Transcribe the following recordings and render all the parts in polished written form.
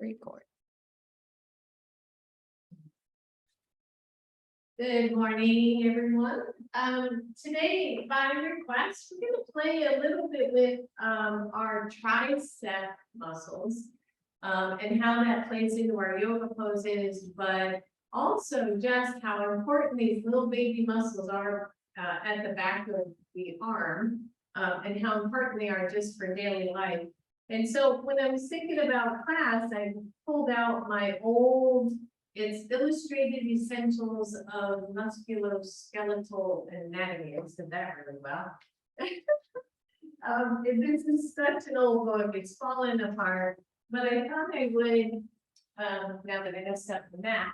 Record. Good morning, everyone. Today, by request, we're going to play a little bit with our tricep muscles and how that plays into our yoga poses, but also just how important these little baby muscles are at the back of the arm and how important they are just for daily life. And so when I was thinking about class, I pulled out my old, it's Illustrated Essentials of Musculoskeletal Anatomy. I said that really well. This is such an old book, it's fallen apart, but I thought I would, now that I know stuff from that,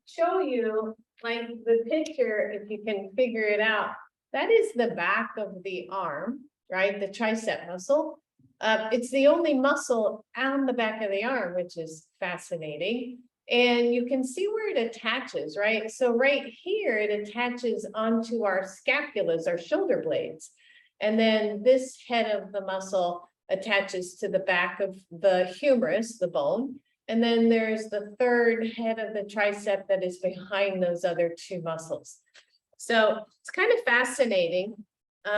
show you like the picture, if you can figure it out. That is the back of the arm, right? The tricep muscle. It's the only muscle on the back of the arm, which is fascinating. And you can see where it attaches, right? So right here, it attaches onto our scapulas, our shoulder blades. And then this head of the muscle attaches to the back of the humerus, the bone. And then there's the third head of the tricep that is behind those other two muscles. So it's kind of fascinating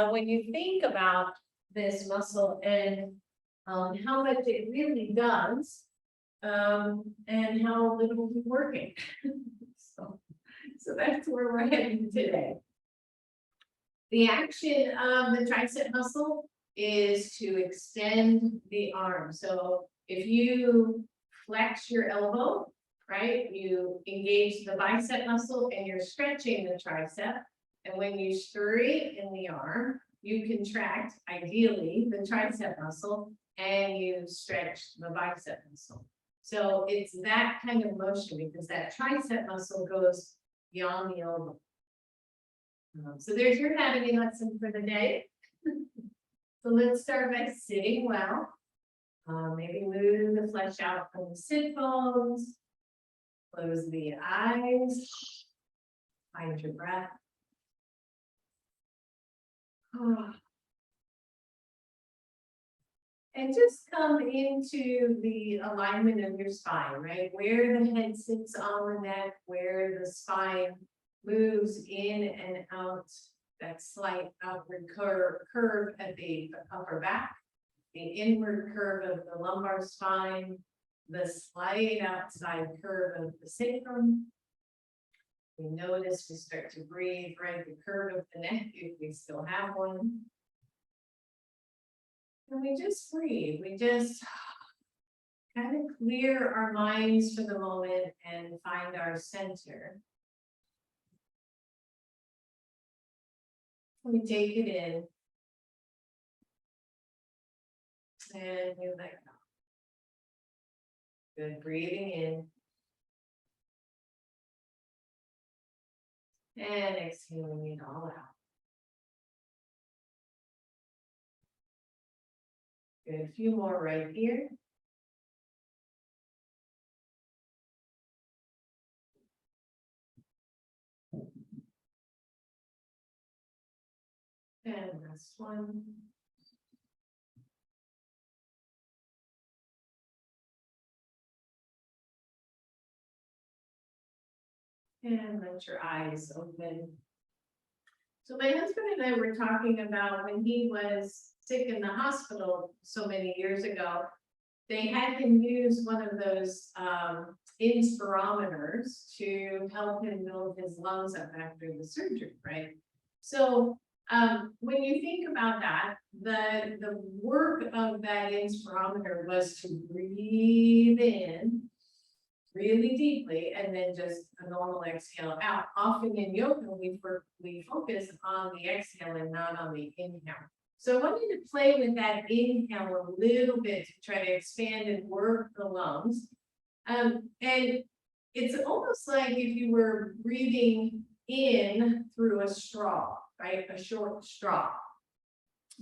when you think about this muscle and how much it really does and how little is working. so that's where we're heading today. The action of the tricep muscle is to extend the arm. So if you flex your elbow, right, you engage the bicep muscle and you're stretching the tricep. And when you straighten the arm, you contract, ideally, the tricep muscle and you stretch the bicep muscle. So it's that kind of motion because that tricep muscle goes beyond the elbow. So there's your anatomy lesson for the day. So let's start by sitting well. Maybe move the flesh out from the sit bones. Close the eyes. Find your breath. And just come into the alignment of your spine, right? Where the head sits on the neck, where the spine moves in and out, that slight outward curve at the upper back, the inward curve of the lumbar spine, the slight outside curve of the sacrum. We notice we start to breathe, right? The curve of the neck, if we still have one. And we just breathe, we just kind of clear our minds for the moment and find our center. We take it in. And we let go. Good, breathing in. And exhaling it all out. Good, a few more right here. And last one. And let your eyes open. So my husband and I were talking about when he was sick in the hospital so many years ago, they had him use one of those inspirometers to help him build his lungs up after the surgery, right? So when you think about that, the work of that inspirometer was to breathe in really deeply and then just a normal exhale out. Often in yoga, we focus on the exhale and not on the inhale. So I wanted to play with that inhale a little bit to try to expand and work the lungs. And it's almost like if you were breathing in through a straw, right? A short straw.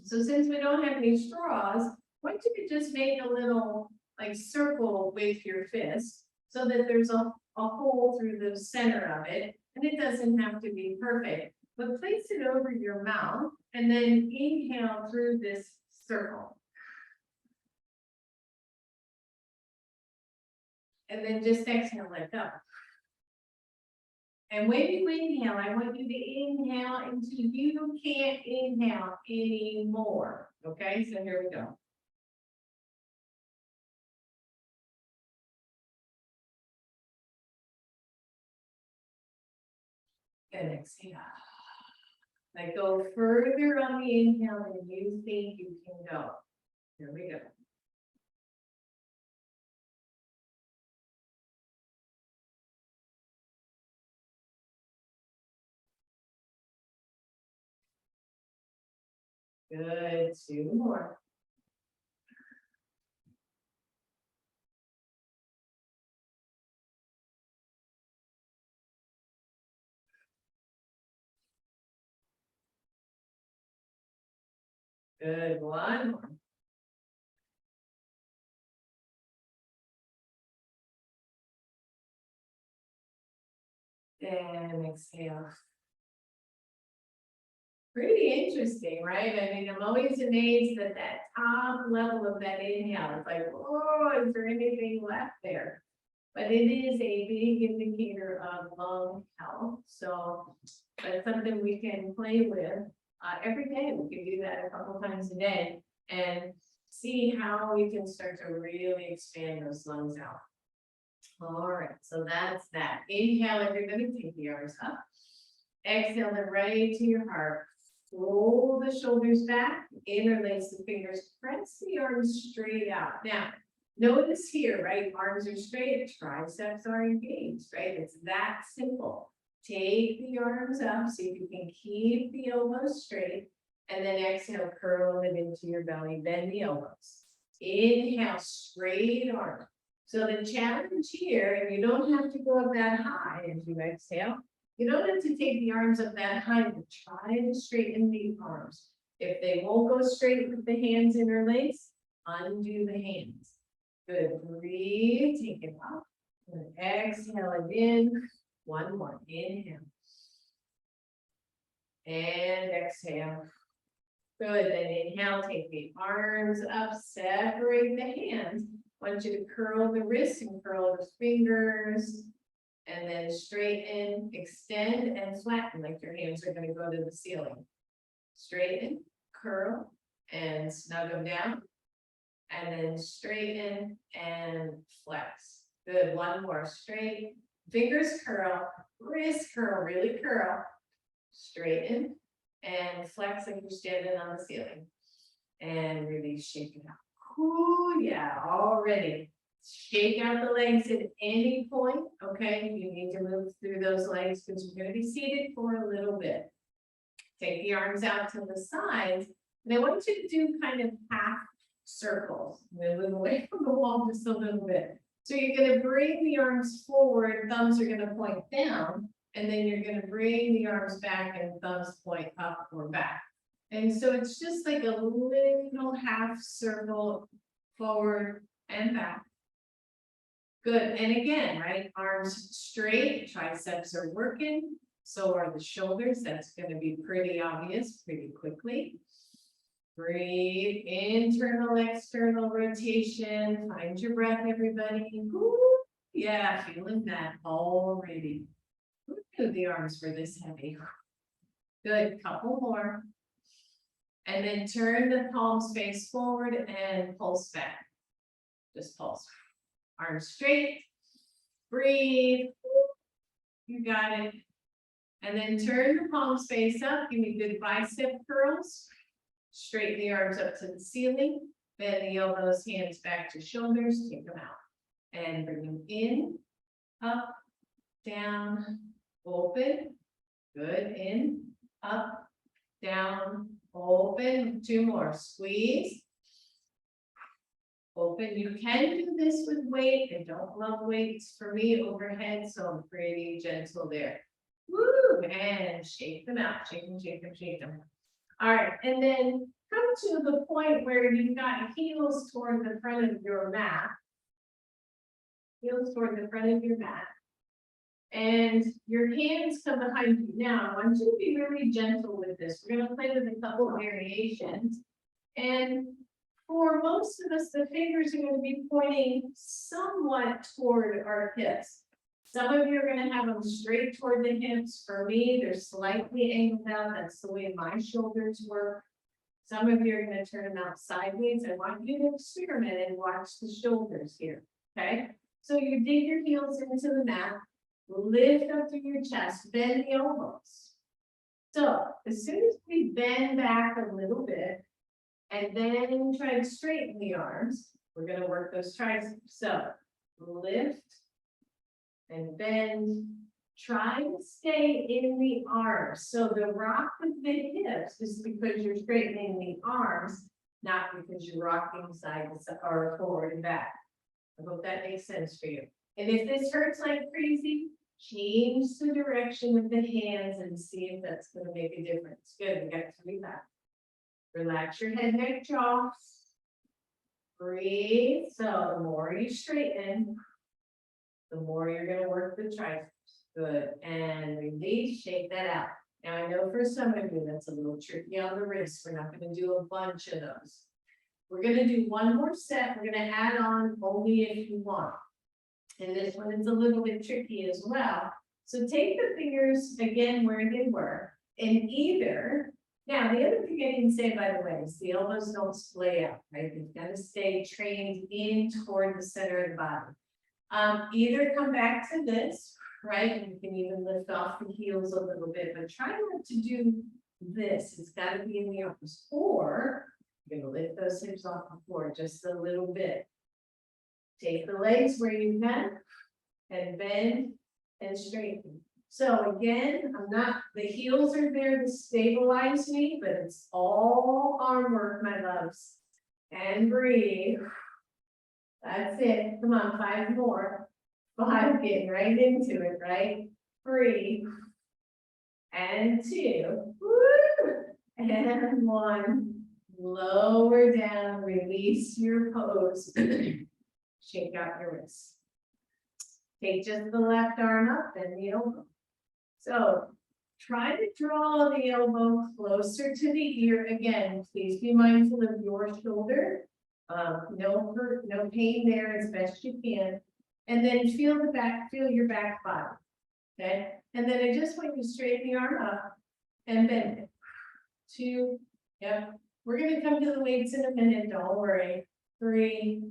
So since we don't have any straws, why don't you just make a little like circle with your fist so that there's a hole through the center of it, and it doesn't have to be perfect, but place it over your mouth and then inhale through this circle. And then just exhale, let go. And when you inhale, I want you to inhale until you can't inhale anymore. Okay, so here we go. And exhale. Like go further on the inhale than you think you can go. Here we go. Good, 2 more. Good, 1 more. And exhale. Pretty interesting, right? I mean, I'm always amazed at that top level of that inhale. It's like, oh, is there anything left there? But it is a big indicator of lung health. So that's something we can play with every day. We can do that a couple times a day and see how we can start to really expand those lungs out. All right, so that's that. Inhale, everybody, take the arms up. Exhale them right to your heart. Roll the shoulders back, interlace the fingers, press the arms straight out. Now, notice here, right? Arms are straight, triceps are engaged, right? It's that simple. Take the arms up, see if you can keep the elbows straight, and then exhale, curl it into your belly, bend the elbows. Inhale, straight arm. So the challenge here, and you don't have to go up that high as you exhale. You don't have to take the arms up that high, but try to straighten the arms. If they won't go straight with the hands interlaced, undo the hands. Good, breathe, take it up. And exhale it in. 1 more, inhale. And exhale. Good, then inhale, take the arms up, separate the hands. I want you to curl the wrists and curl the fingers. And then straighten, extend, and flatten like your hands are going to go to the ceiling. Straighten, curl, and snug them down. And then straighten and flex. Good, 1 more, straight. Fingers curl, wrist curl, really curl. Straighten and flex like you're standing on the ceiling. And release, shake it out. Ooh, yeah, already. Shake out the legs at any point, okay? You need to move through those legs because you're going to be seated for a little bit. Take the arms out to the sides. And I want you to do kind of half circles. I'm going to move away from the wall just a little bit. So you're going to bring the arms forward, thumbs are going to point down, and then you're going to bring the arms back and thumbs point up or back. And so it's just like a little half circle forward and back. Good, and again, right, arms straight, triceps are working, so are the shoulders. That's going to be pretty obvious pretty quickly. Breathe, internal, external rotation. Find your breath, everybody. Ooh, yeah, feeling that already. Who knew the arms were this heavy? Good, couple more. And then turn the palms face forward and pulse back. Just pulse. Arms straight, breathe, you got it. And then turn the palms face up, give me good bicep curls. Straighten the arms up to the ceiling, bend the elbows, hands back to shoulders, take them out. And bring them in, up, down, open, good, in, up, down, open, 2 more, squeeze. Open, you can do this with weight. I don't love weights for me overhead, so I'm pretty gentle there. Woo, and shake them out, shake them, shake them, shake them. All right, and then come to the point where you've got heels toward the front of your mat. Heels toward the front of your mat. And your hands come behind you. Now, I want you to be really gentle with this. We're going to play with a couple variations. And for most of us, the fingers are going to be pointing somewhat toward our hips. Some of you are going to have them straight toward the hips. For me, they're slightly angled out. That's the way my shoulders work. Some of you are going to turn them out sideways. I want you to experiment and watch the shoulders here. Okay, so you dig your heels into the mat, lift up through your chest, bend the elbows. So as soon as we bend back a little bit, and then try to straighten the arms, we're going to work those triceps. So lift and bend. Try to stay in the arms. So the rock of the hips is because you're straightening the arms, not because you're rocking side to side or forward and back. I hope that makes sense for you. And if this hurts like crazy, change the direction of the hands and see if that's going to make a difference. Good, we got 3 back. Relax your head, neck, jaw. Breathe. So the more you straighten, the more you're going to work the triceps. Good. And release, shake that out. Now I know for some of you that's a little tricky on the wrist. We're not going to do a bunch of those. We're going to do one more set. We're going to add on only if you want. And this one is a little bit tricky as well. So take the fingers again where they were, and either, now the other thing I can say, by the way, is the elbows don't splay out, right? You've got to stay trained in toward the center of the body. Either come back to this, right? And you can even lift off the heels a little bit, but try not to do this. It's got to be in the arms. Or you're going to lift those hips off the floor just a little bit. Take the legs where you can and bend and straighten. So again, the heels are there to stabilize me, but it's all arm work, my loves. And breathe. That's it. Come on, 5 more. 5, getting right into it, right? 3 and 2. Woo! And 1. Lower down, release your pose. Shake out your wrists. Take just the left arm up and the elbow. So try to draw the elbow closer to the ear. Again, please be mindful of your shoulder. No hurt, no pain there as best you can. And then feel your back body. Okay. And then I just want you to straighten the arm up and bend it. 2. Yep. We're going to come to the weights in a minute. Don't worry. 3,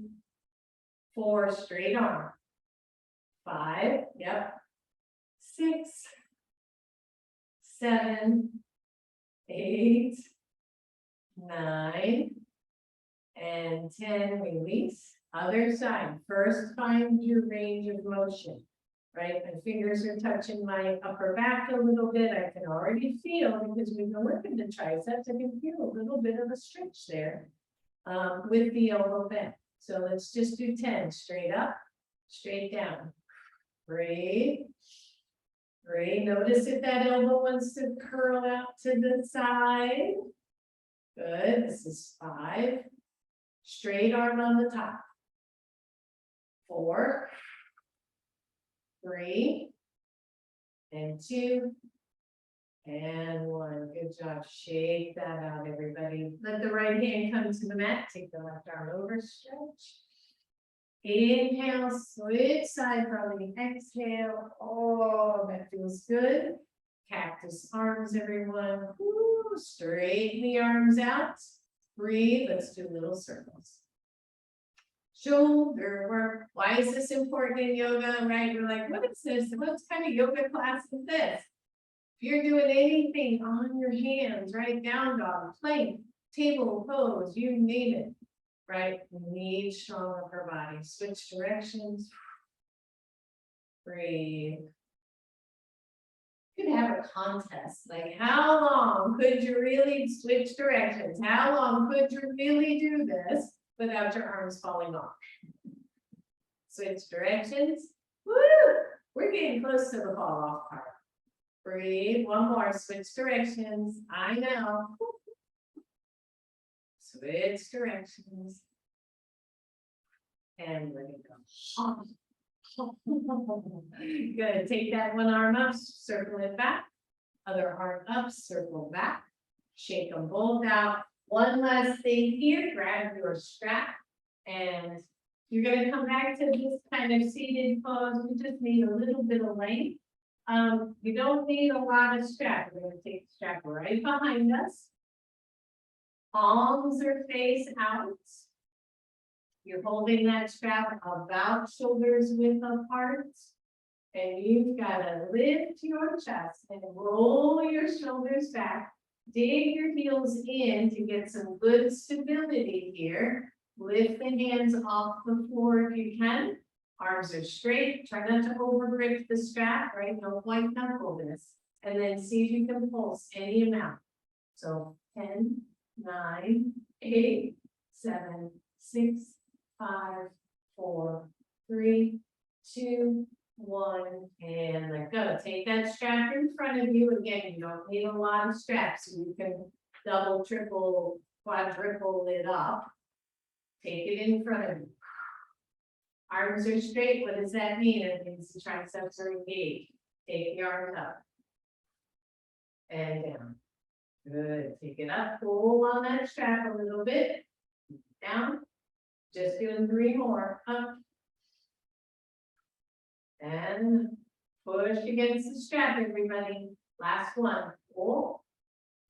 4, straight arm. 5, yep. 6, 7, 8, 9, and 10. Release. Other side. First, find your range of motion. Right? My fingers are touching my upper back a little bit. I can already feel, because we've been working the triceps, I can feel a little bit of a stretch there with the elbow bend. So let's just do 10. Straight up, straight down. Breathe. Breathe. Notice if that elbow wants to curl out to the side. Good. This is 5. Straight arm on the top. 4, 3, and 2, and 1. Good job. Shake that out, everybody. Let the right hand come to the mat. Take the left arm over, stretch. Inhale, switch side probably. Exhale. Oh, that feels good. Cactus arms, everyone. Woo, straighten the arms out. Breathe. Let's do little circles. Shoulder work. Why is this important in yoga, right? You're like, what is this? What kind of yoga class is this? If you're doing anything on your hands, right? Down dog, plank, table pose, you name it, right? We need strong upper body. Switch directions. Breathe. You could have a contest. Like, how long could you really switch directions? How long could you really do this without your arms falling off? Switch directions. Woo! We're getting close to the fall off part. Breathe. 1 more. Switch directions. I know. Switch directions. And let it go. Good. Take that one arm up, circle it back. Other arm up, circle back. Shake them both out. One last thing here, grab your strap and you're gonna come back to this kind of seated pose. We just need a little bit of length. You don't need a lot of strap. We're gonna take the strap right behind us. Palms are face out. You're holding that strap about shoulders width apart. And you've got to lift your chest and roll your shoulders back. Dig your heels in to get some good stability here. Lift the hands off the floor if you can. Arms are straight. Try not to over grip the strap, right? No white knuckle this. And then see if you can pulse any amount. So 10, 9, 8, 7, 6, 5, 4, 3, 2, 1, and let go. Take that strap in front of you. Again, you don't need a lot of straps. So you can double, triple, quadruple it up. Take it in front of you. Arms are straight. What does that mean? It means the triceps are engaged. Take the arms up and down. Good. Take it up. Pull on that strap a little bit. Down. Just doing 3 more. Up. And push against the strap, everybody. Last one. Pull.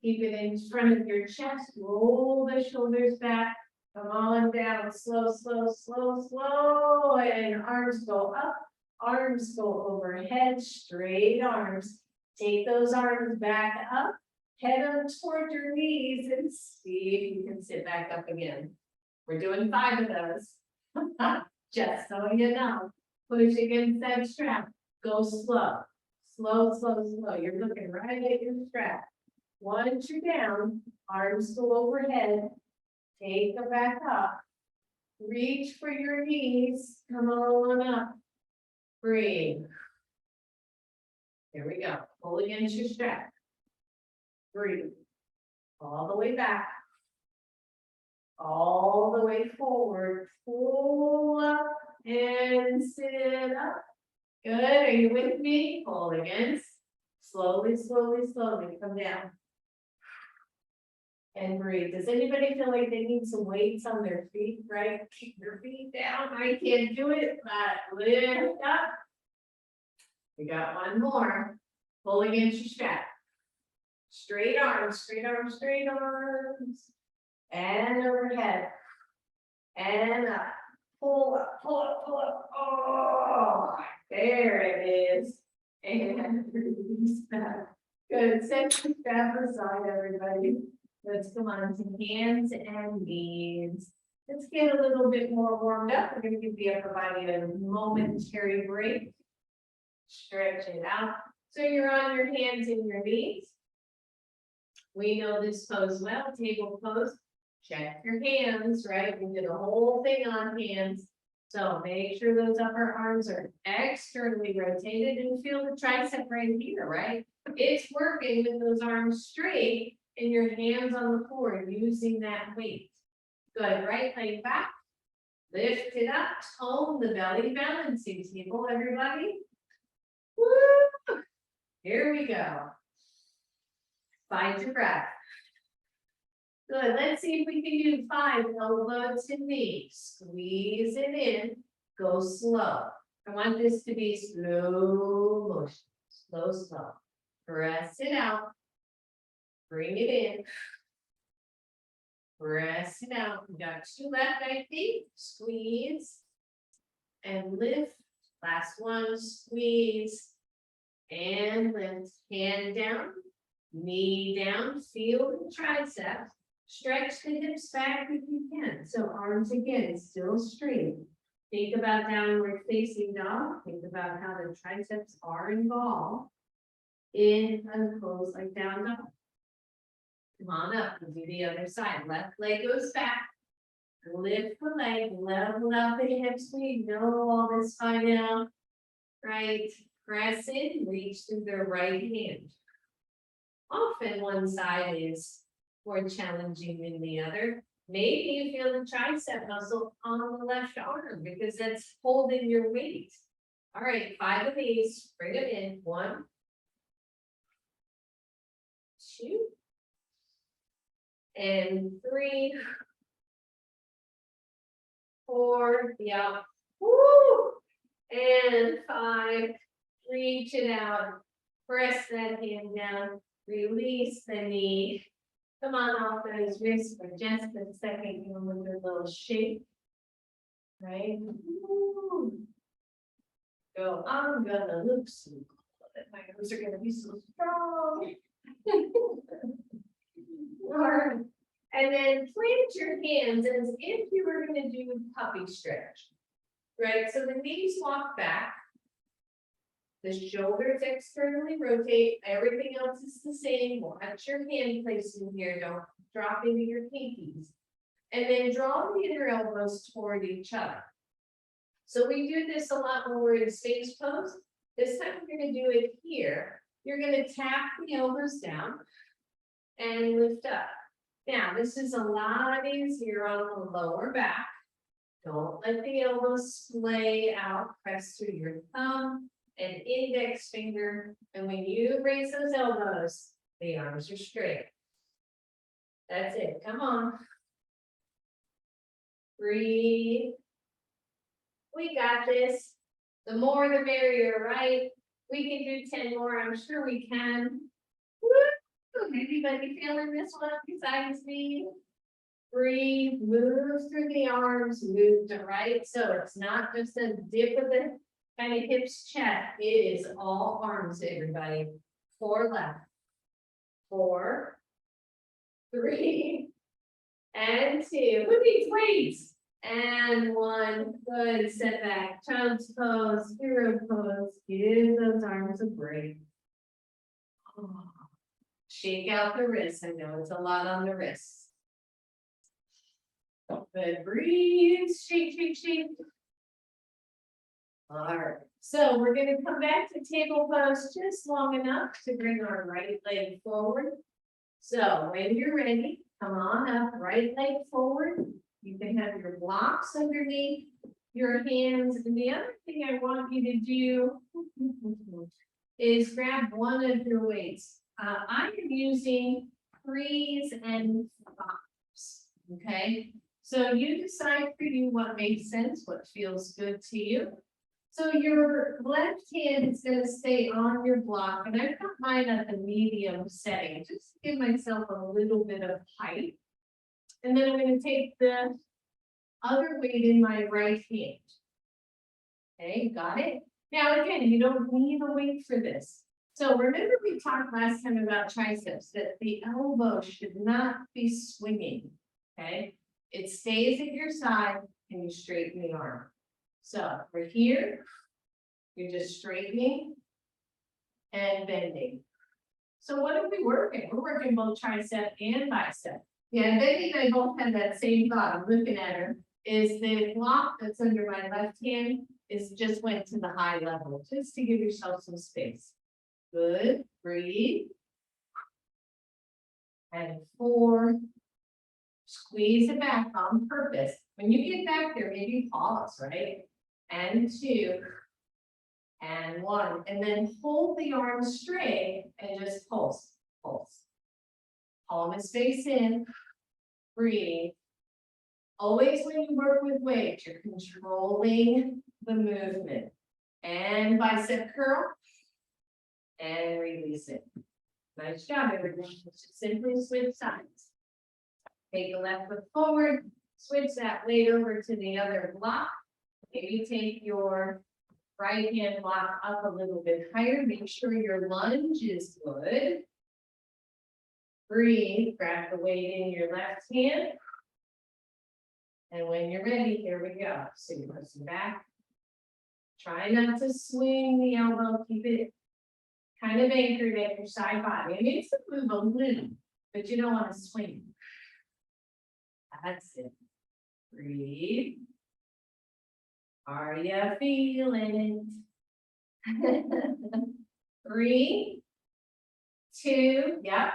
Keep it in front of your chest. Roll the shoulders back. Come on down. Slow, slow, slow, slow. And arms go up. Arms go overhead. Straight arms. Take those arms back up. Head on toward your knees and see if you can sit back up again. We're doing 5 of those. Just so you know. Push against that strap. Go slow. Slow, slow, slow. You're looking right at your strap. Once you're down, arms go overhead. Take them back up. Reach for your knees. Come on up. Breathe. Here we go. Pull against your strap. Breathe. All the way back. All the way forward. Pull up and sit up. Good. Are you with me? Pull against. Slowly, slowly, slowly. Come down. And breathe. Does anybody feel like they need some weights on their feet, right? Keep your feet down. I can't do it, but lift up. We got one more. Pull against your strap. Straight arms, straight arms, straight arms. And overhead. And up. Pull up, pull up, pull up. Oh, there it is. And release back. Good. Set your strap aside, everybody. Let's come on to hands and knees. Let's get a little bit more warmed up. We're going to give the upper body a momentary break. Stretch it out. So you're on your hands and your knees. We know this pose well, table pose. Check your hands, right? We did a whole thing on hands. So make sure those upper arms are externally rotated and feel the tricep right here, right? It's working with those arms straight and your hands on the floor using that weight. Good, right leg back. Lift it up, tone the belly balancing table, everybody. Woo! Here we go. Find your breath. Good, let's see if we can do 5 elbow to knee. Squeeze it in, go slow. I want this to be slow motion, slow, slow. Press it out, bring it in. Press it out. We got 2 left, I think. Squeeze and lift. Last one, squeeze and lift. Hand down, knee down. Feel the triceps. Stretch the hips back if you can. So arms again, still straight. Think about downward facing dog. Think about how the triceps are involved in a pose like down dog. Come on up, we'll do the other side. Left leg goes back. Lift the leg, level out the hips. We know all this by now. Right, press in, reach through the right hand. Often one side is more challenging than the other. Maybe you feel the tricep muscle on the left arm because that's holding your weight. All right, 5 of these, bring them in. 1, 2, and 3, 4, yeah, woo, and 5, reach it out, press that hand down, release the knee. Come on off those wrists for just a second, you know, with a little shake, right? Woo. Go, I'm gonna look so good, my arms are gonna be so strong. All right. And then plant your hands as if you were going to do a puppy stretch, right? So the knees walk back, the shoulders externally rotate, everything else is the same. Watch your hand placement here, don't drop into your pinkies. And then draw the inner elbows toward each other. So we do this a lot when we're in space pose. This time we're going to do it here. You're going to tap the elbows down and lift up. Now, this is a lot easier on the lower back. Don't let the elbows splay out. Press through your thumb and index finger. And when you raise those elbows, the arms are straight. That's it. Come on. Breathe. We got this. The more the merrier, right? We can do 10 more. I'm sure we can. Woo! Anybody feeling this one besides me? Breathe, move through the arms, move to right. So it's not just a dip of the kind of hips, chest. It is all arms, everybody. 4 left. 4, 3, and 2. Who needs weights? And 1. Good. Set back. Child's pose, hero pose. Give those arms a break. Oh. Shake out the wrists. I know it's a lot on the wrists. Good. Breathe. Shake, shake, shake. All right. So we're going to come back to table pose just long enough to bring our right leg forward. So when you're ready, come on up. Right leg forward. You can have your blocks underneath your hands. And the other thing I want you to do is grab one of your weights. I am using 3s and 5s, okay? So you decide for you what makes sense, what feels good to you. So your left hand is going to stay on your block, and I've got mine at the medium setting, just to give myself a little bit of height. And then I'm going to take the other weight in my right hand. Okay, got it? Now again, you don't need a weight for this. So remember we talked last time about triceps, that the elbow should not be swinging, okay? It stays at your side and you straighten the arm. So we're here, you're just straightening and bending. So what are we working? We're working both tricep and bicep. Yeah, Betty and I both had that same thought. I'm looking at her. Is the block that's under my left hand is just went to the high level, just to give yourself some space. Good. Breathe. And 4. Squeeze it back on purpose. When you get back there, maybe pause, right? And 2. And 1. And then hold the arms straight and just pulse. Pulse. Palm is face in. Breathe. Always when you work with weight, you're controlling the movement. And bicep curl. And release it. Nice job, everyone. Just simply switch sides. Take the left foot forward, switch that weight over to the other block. Maybe take your right hand block up a little bit higher. Make sure your lunge is good. Breathe, grab the weight in your left hand. And when you're ready, here we go. So you listen back. Try not to swing the elbow, keep it kind of anchored at your side body. It needs to move a little, but you don't want to swing. That's it. Breathe. Are you feeling it? 3, 2, yep.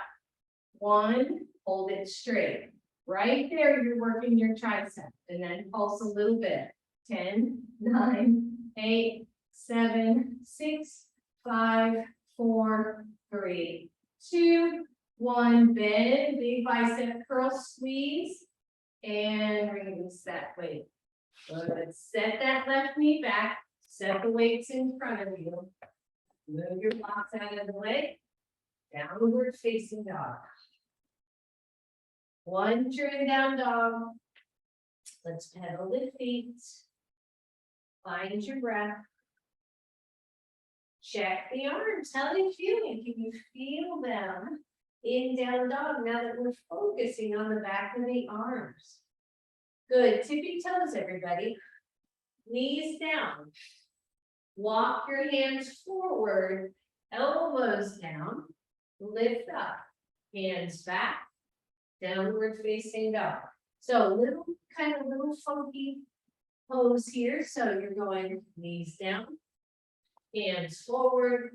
1, hold it straight. Right there, you're working your tricep, and then pulse a little bit. 10, 9, 8, 7, 6, 5, 4, 3, 2, One, bend, big bicep curl squeeze, and release that weight. Good. Set that left knee back, set the weights in front of you. Move your blocks out of the way, downward facing dog. One turn down dog. Let's pedal the feet. Find your breath. Check the arms. How are they feeling? Can you feel them in down dog now that we're focusing on the back of the arms? Good. Tippy toes, everybody. Knees down. Walk your hands forward, elbows down, lift up, hands back, downward facing dog. So little funky pose here. So you're going knees down, hands forward,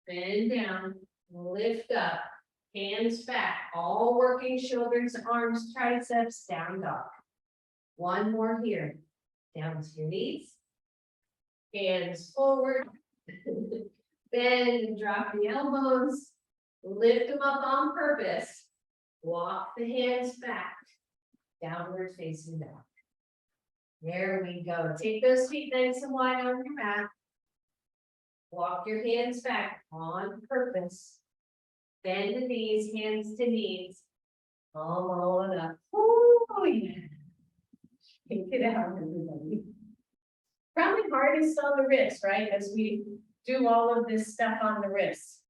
bend down, lift up, hands back, all working shoulders, arms, triceps, down dog. One more here, down to your knees, hands forward, bend and drop the elbows, lift them up on purpose, walk the hands back, downward facing dog. There we go. Take those feet nice and wide on your mat. Walk your hands back on purpose. Bend the knees, hands to knees. Come on up. Oh, yeah. Take it out, everybody. Probably hardest on the wrist, right? As we do all of this stuff on the wrist.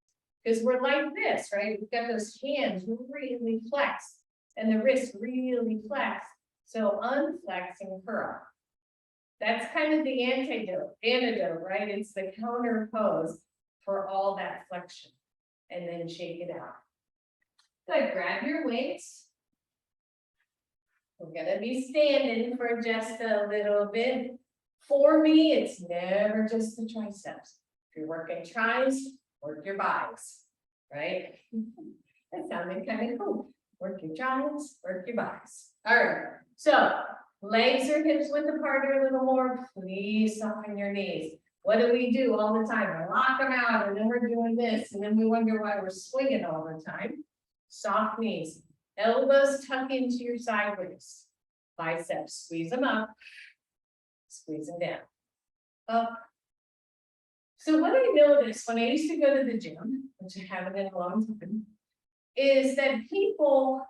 Because we're like this, right? We've got those hands really flexed and the wrist really flexed. So unflex and curl. That's kind of the antidote, right? It's the counter pose for all that flexion. And then shake it out. Good, grab your weights. We're gonna be standing for just a little bit. For me, it's never just the triceps. If you're working tris, work your biceps, right? That sounded kind of cool. Work your tris, work your biceps. All right, so legs or hips width apart a little more. Please soften your knees. What do we do all the time? We lock them out and then we're doing this and then we wonder why we're swinging all the time. Soft knees. Elbows tuck into your side ribs. Biceps, squeeze them up. Squeeze them down. Up. So what I noticed when I used to go to the gym, which I haven't in a long time, is that people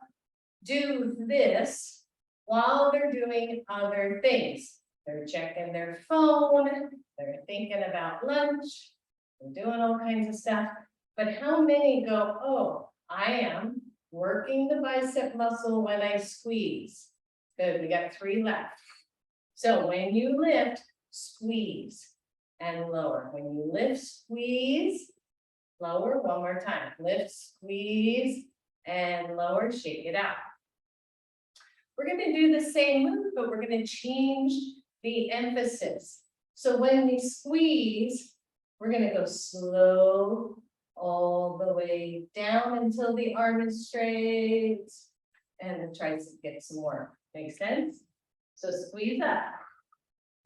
do this while they're doing other things. They're checking their phone, they're thinking about lunch, they're doing all kinds of stuff. But how many go, oh, I am working the bicep muscle when I squeeze. Good, we got 3 left. So when you lift, squeeze and lower. When you lift, squeeze, lower. One more time. Lift, squeeze, and lower. Shake it out. We're going to do the same move, but we're going to change the emphasis. So when we squeeze, we're going to go slow all the way down until the arm is straight and the tricep gets some work. Make sense? So squeeze up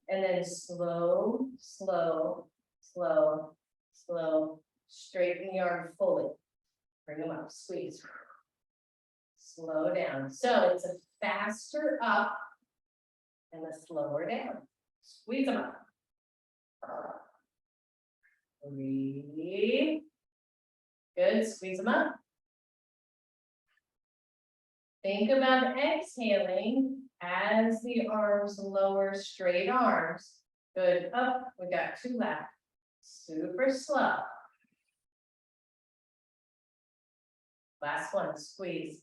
and then slow, slow, slow, slow, straighten the arm fully. Bring them up, squeeze. Slow down. So it's a faster up and a slower down. Squeeze them up. 3. Good, squeeze them up. Think about exhaling as the arms lower, straight arms. Good, up, we got 2 left. Super slow. Last one, squeeze.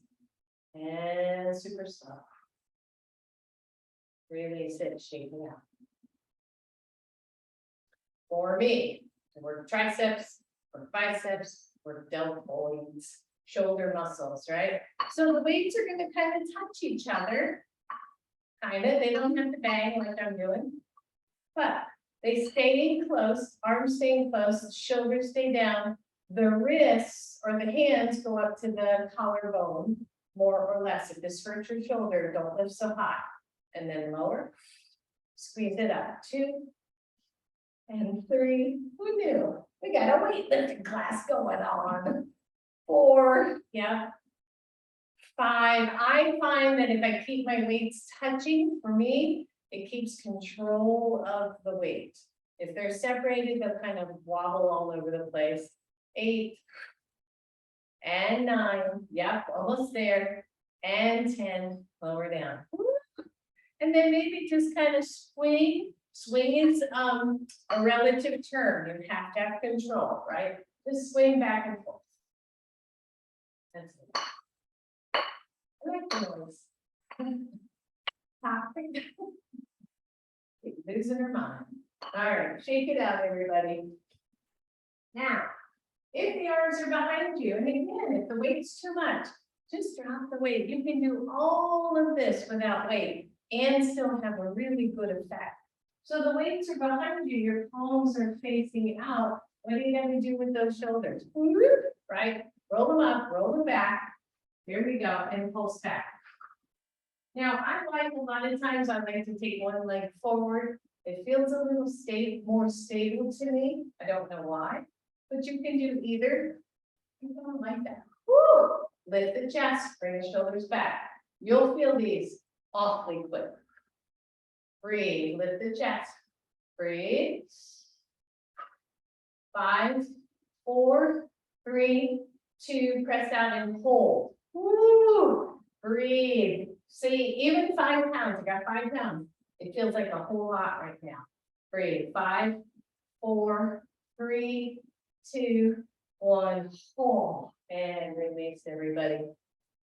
And super slow. Release it, shake it out. For me, to work triceps, work biceps, work deltoids, shoulder muscles, right? So the weights are going to kind of touch each other. Kind of, they don't have to bang like I'm doing, but they stay in close, arms stay close, shoulders stay down. The wrists or the hands go up to the collarbone, more or less. If this hurts your shoulder, don't lift so high. And then lower, squeeze it up. 2 and 3. Who knew? We got a weightlifting class going on. 4, yeah, 5. I find that if I keep my weights touching, for me, it keeps control of the weight. If they're separated, they'll kind of wobble all over the place. 8 and 9. Yep, almost there. And 10, lower down. And then maybe just kind of swing. Swing is a relative term. You have to have control, right? Just swing back and forth. That's it. I like the noise. Topic. Losing her mind. All right, shake it out, everybody. Now, if the arms are behind you, and again, if the weight's too much, just drop the weight. You can do all of this without weight and still have a really good effect. So the weights are behind you, your palms are facing out. What are you going to do with those shoulders? Right? Roll them up, roll them back. Here we go, and pulse back. Now, I like a lot of times I like to take one leg forward. It feels a little more stable to me. I don't know why, but you can do either. I don't like that. Woo! Lift the chest, bring the shoulders back. You'll feel these awfully quick. Breathe, lift the chest. Breathe. 5, 4, 3, 2, press down and hold. Woo! Breathe. See, even 5 pounds, I got 5 pounds. It feels like a whole lot right now. Breathe. 5, 4, 3, 2, 1, hold. And release, everybody.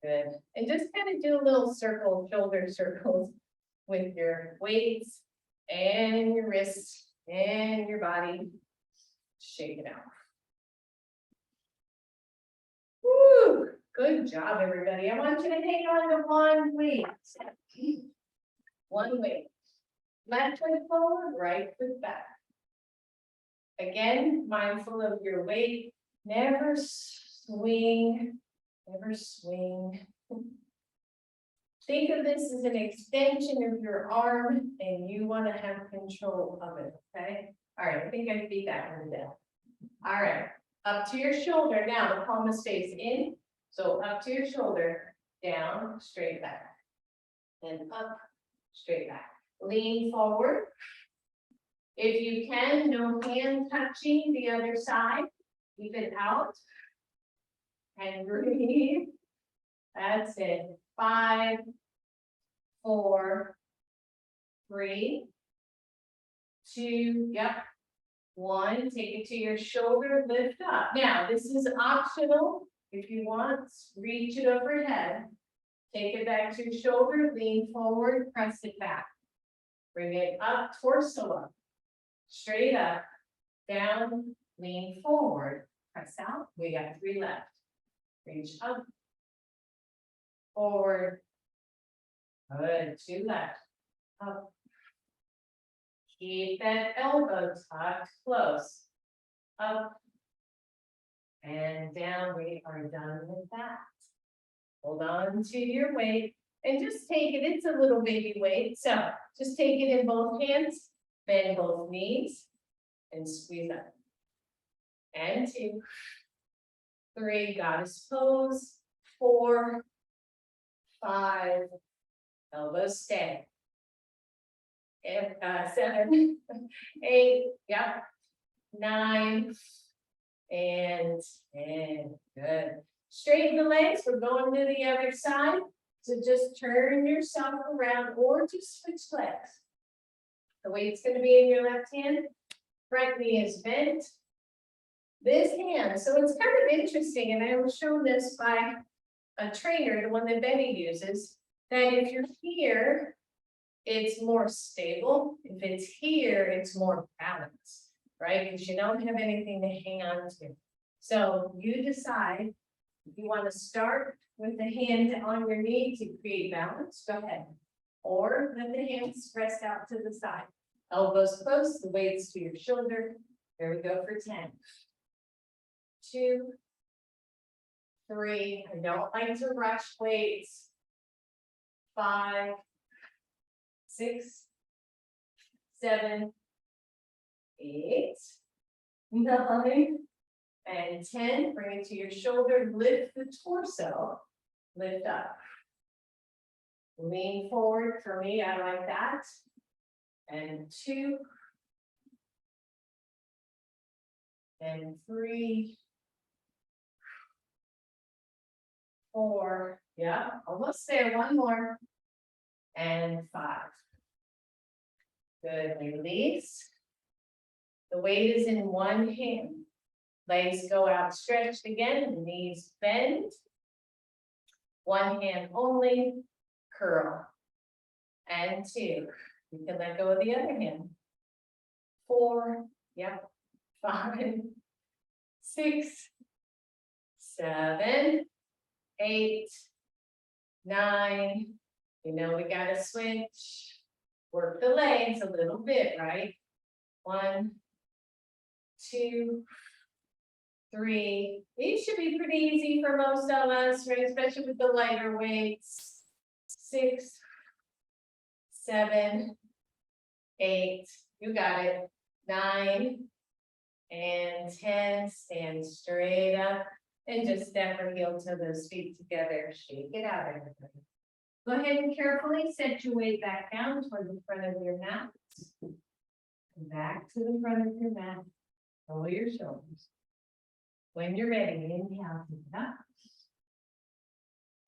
Good. And just kind of do a little circle, shoulder circles with your weights and your wrists and your body. Shake it out. Woo! Good job, everybody. I want you to hang on to one weight. One weight. Left foot forward, right foot back. Again, mindful of your weight. Never swing. Never swing. Think of this as an extension of your arm, and you want to have control of it, okay? All right, I think I beat that one down. All right, up to your shoulder. Now, the palm is face in. So up to your shoulder, down, straight back. And up, straight back. Lean forward. If you can, no hand touching the other side. Keep it out. And breathe. That's it. 5, 4, 3, 2, yep. 1, take it to your shoulder, lift up. Now, this is optional. If you want, reach it overhead. Take it back to your shoulder, lean forward, press it back. Bring it up, torso up. Straight up, down, lean forward, press out. We got 3 left. Reach up, forward. Good, 2 left. Up. Keep that elbow tucked close. Up. And down, we are done with that. Hold on to your weight and just take it. It's a little baby weight. So just take it in both hands, bend both knees, and squeeze up. And 2, 3, goddess pose. 4, 5, elbows stay. And 7, 8, yep. 9, and 10. Good. Straighten the legs. We're going to the other side. So just turn yourself around or just switch legs. The weight's going to be in your left hand. Right knee is bent. This hand. So it's kind of interesting, and I was shown this by a trainer, the one that Betty uses, that if you're here, it's more stable. If it's here, it's more balanced, right? Because you don't have anything to hang on to. So you decide if you want to start with the hand on your knee to create balance, go ahead. Or let the hands rest out to the side. Elbows close, the weights to your shoulder. There we go for 10. 2, 3. I don't like to rush weights. 5, 6, 7, 8, 9, and 10. Bring it to your shoulder, lift the torso. Lift up. Lean forward. For me, I like that. And 2. And 3. 4. Yeah, almost there. 1 more. And 5. Good. Release. The weight is in one hand. Legs go out stretched again. Knees bend. One hand only. Curl. And 2. You can let go of the other hand. 4. Yep. 5. 6. 7. 8. 9. You know we gotta switch. Work the legs a little bit, right? 1, 2, 3. These should be pretty easy for most of us, right? Especially with the lighter weights. 6, 7, 8. You got it. 9 and 10. Stand straight up and just step or heel to those feet together. Shake it out, everybody. Go ahead and carefully set your weight back down toward the front of your mat. Back to the front of your mat. Roll your shoulders. When you're ready, inhale, take it up.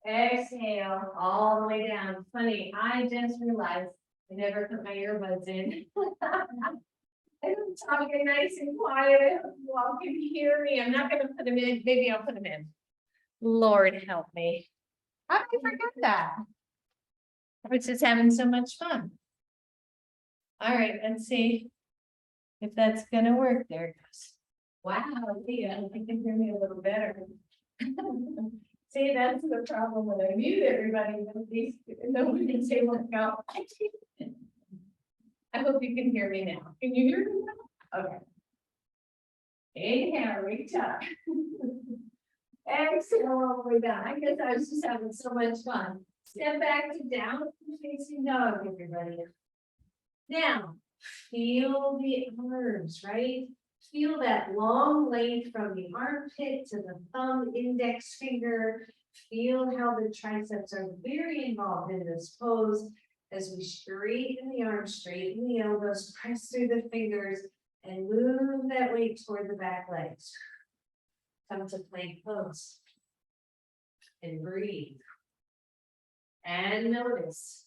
Exhale all the way down. Funny, I just realized I never put my earbuds in. I'm talking nice and quiet. I hope you all can hear me. I'm not going to put them in. Maybe I'll put them in. Lord help me. How did I forget that? I was just having so much fun. All right, let's see if that's gonna work. There it goes. Wow, Leah, you can hear me a little better. See, that's the problem when I mute everybody. Nobody can say what go. I hope you can hear me now. Can you hear me now? Okay. Inhale, reach up. Exhale all the way down. I guess I was just having so much fun. Step back to down facing dog, everybody. Now, feel the arms, right? Feel that long length from the armpit to the thumb, index finger. Feel how the triceps are very involved in this pose as we straighten the arms, straighten the elbows, press through the fingers, and move that weight toward the back legs. Come to plank pose. And breathe. And notice.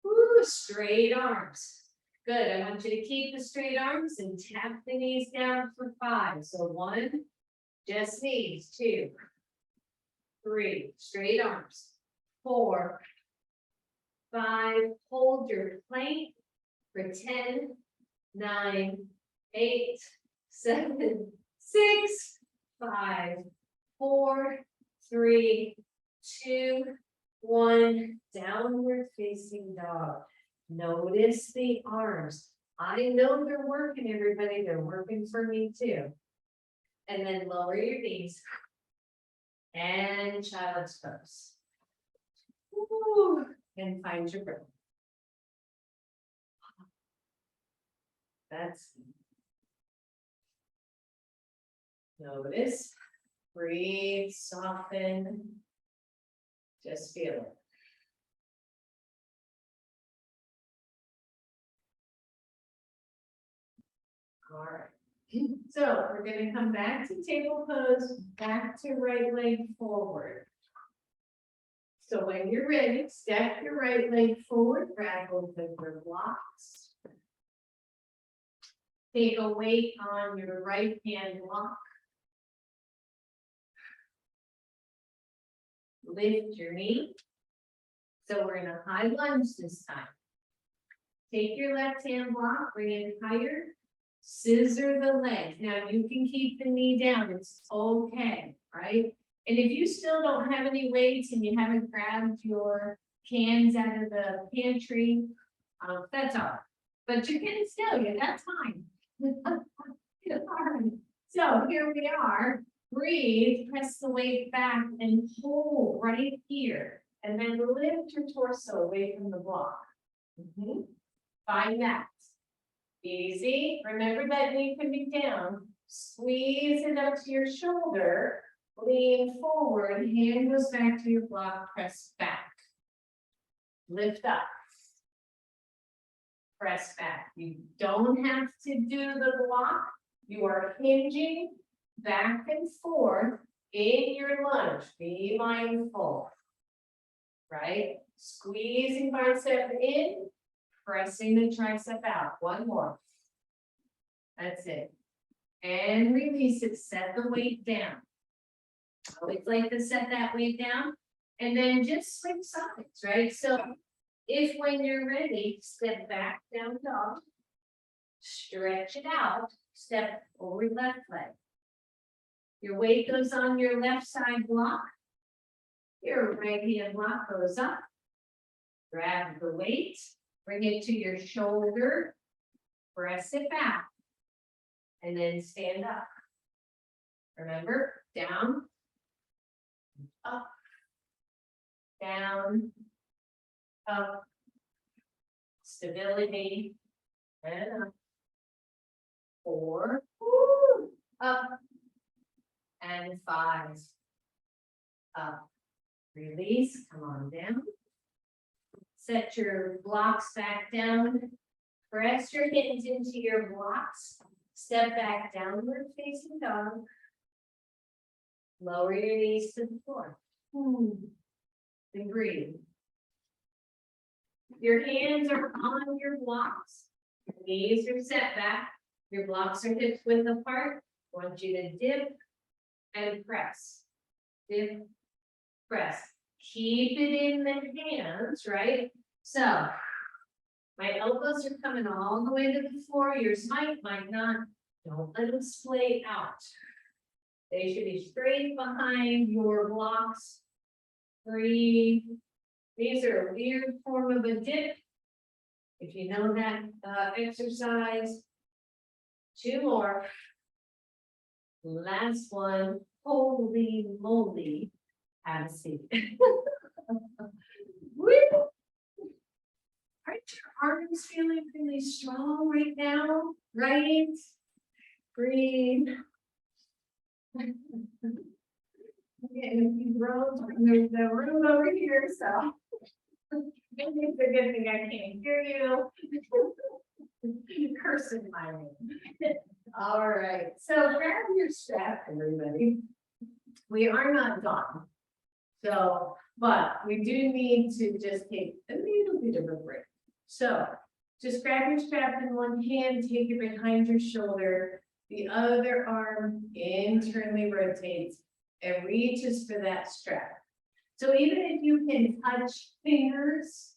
Woo, straight arms. Good. I want you to keep the straight arms and tap the knees down for 5. So 1, just knees. 2, 3, straight arms. 4, 5, hold your plank for 10, 9, 8, 7, 6, 5, 4, 3, 2, 1, downward facing dog. Notice the arms. I know they're working, everybody. They're working for me too. And then lower your knees. And child's pose. Woo. And find your breath. That's. Notice. Breathe, soften. Just feel it. All right. So we're going to come back to table pose, back to right leg forward. So when you're ready, step your right leg forward, grab both of your blocks. Take a weight on your right hand block. Lift your knee. So we're in a high lunge this time. Take your left hand block, bring it higher. Scissor the leg. Now you can keep the knee down. It's okay, right? And if you still don't have any weights and you haven't grabbed your cans out of the pantry, that's all right. But you can still, yeah, that's fine. All right. So here we are. Breathe, press the weight back and hold right here. And then lift your torso away from the block. Find that. Easy. Remember that knee can be down. Squeeze it up to your shoulder Lean forward, hand goes back to your block, press back. Lift up. Press back. You don't have to do the block. You are hinging back and forth in your lunge. Be mindful. Right? Squeezing bicep in, pressing the tricep out. One more. That's it. And release it. Set the weight down. Always like to set that weight down. And then just swing sides, right? So if when you're ready, step back down dog, stretch it out, step over left leg. Your weight goes on your left side block. Your right hand block goes up. Grab the weight, bring it to your shoulder, press it back, and then stand up. Remember, down, up, down, up, stability, and up. 4, woo, up, and 5, up. Release, come on down. Set your blocks back down. Press your hands into your blocks. Step back downward facing dog. Lower your knees to the floor. And breathe. Your hands are on your blocks. Your knees are set back. Your blocks are hips width apart. I want you to dip and press. Dip, press. Keep it in the hands, right? So, my elbows are coming all the way to the floor. Yours might not. Don't let them splay out. They should be straight behind your blocks. Breathe. These are a weird form of a dip. If you know that exercise. 2 more. Last one. Holy moly. Have a seat. Aren't your arms feeling really strong right now? Right? Breathe. Getting a few rows. There's the room over here, so maybe it's a good thing I can't hear you. Cursing my name. All right. So grab your strap, everybody. We are not done. So, but we do need to just take a little bit of a break. So just grab your strap in one hand, take it behind your shoulder. The other arm internally rotates and reaches for that strap. So even if you can touch fingers,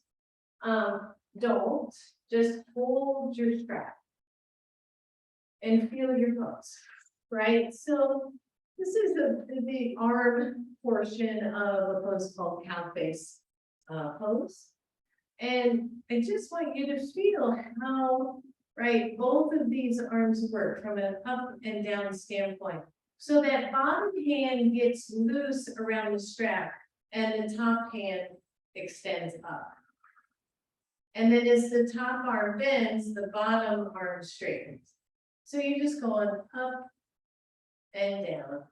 don't, just hold your strap and feel your toes, right? So this is the arm portion of a pose called cow face pose. And I just want you to feel how, right, both of these arms work from an up and down standpoint. So that bottom hand gets loose around the strap and the top hand extends up. And then as the top arm bends, the bottom arm straightens. So you're just going up and down.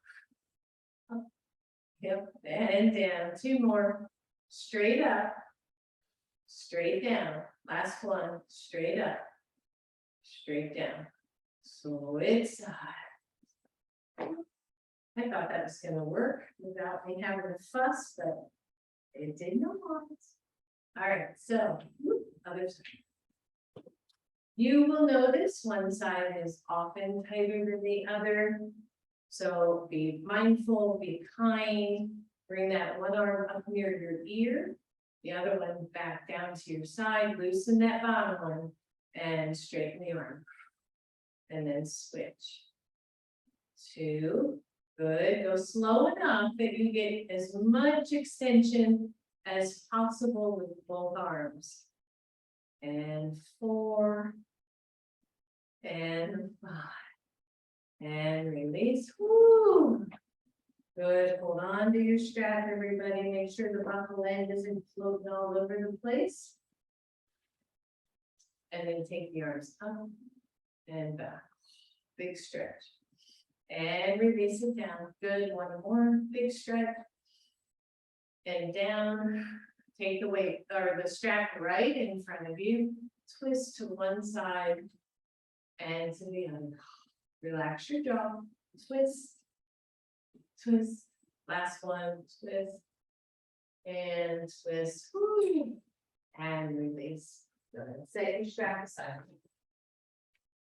Up, yep, and down. 2 more. Straight up. Straight down. Last one. Straight up. Straight down. Switch side. I thought that was going to work without me having a fuss, but it did not. All right, so other side. You will notice one side is often tighter than the other. So be mindful, be kind. Bring that one arm up near your ear, the other one back down to your side. Loosen that bottom one and straighten the arm. And then switch. 2. Good. Go slow enough that you get as much extension as possible with both arms. And 4. And 5. And release. Woo! Good. Hold on to your strap, everybody. Make sure the buckle end isn't floating all over the place. And then take the arms up and back. Big stretch. And release it down. Good, one more big stretch. And down, take the weight or the strap right in front of you, twist to one side and to the other. Relax your jaw, twist, twist, last one, twist, and twist, whoo, and release. Good. Set your strap aside.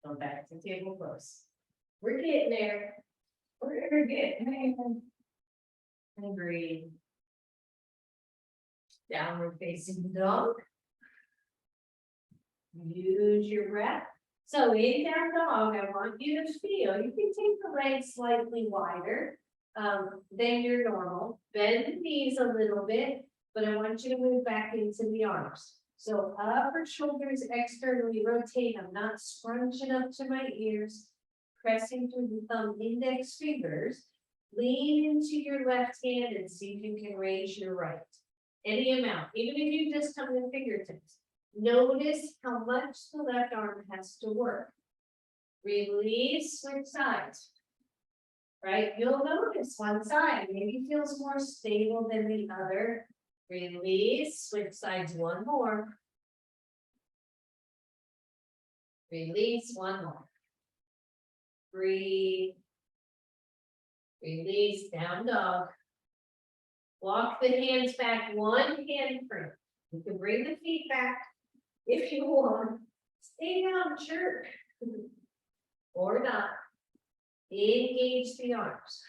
Go back to table close. We're getting there. We're getting there. And breathe. Downward facing dog. Use your breath. So in down dog, I want you to feel, you can take the legs slightly wider than your normal. Bend the knees a little bit, but I want you to move back into the arms. So upper shoulders externally rotate. I'm not scrunching up to my ears, pressing through the thumb index fingers. Lean into your left hand and see if you can raise your right. Any amount, even if you just come in fingertips. Notice how much the left arm has to work. Release, switch sides. Right, you'll notice one side maybe feels more stable than the other. Release, switch sides one more. Release, one more. Breathe. Release, down dog. Walk the hands back, one hand front. You can bring the feet back if you want. Stay down, jerk. Or not. Engage the arms.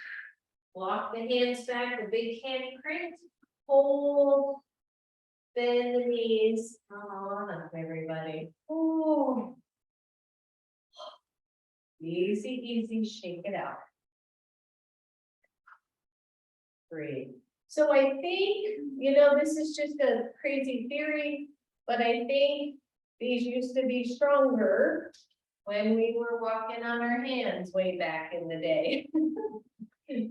Walk the hands back, the big hand crank. Hold. Bend the knees. On up, everybody. Oh. Easy, easy, shake it out. Breathe. So I think, this is just a crazy theory, but I think these used to be stronger when we were walking on our hands way back in the day.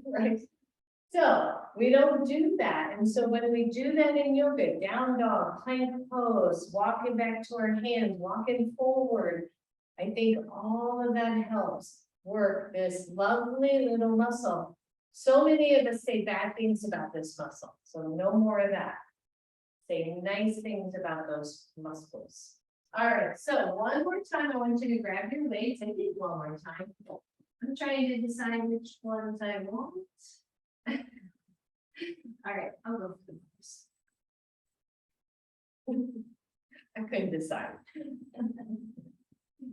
Right? So we don't do that. And so when we do that in yoga, down dog, plank pose, walking back to our hands, walking forward, I think all of that helps work this lovely little muscle. So many of us say bad things about this muscle, so no more of that. Say nice things about those muscles. All right, so one more time, I want you to grab your weights. I think one more time. I'm trying to decide which ones I want. All right, I'll go for the first. I couldn't decide.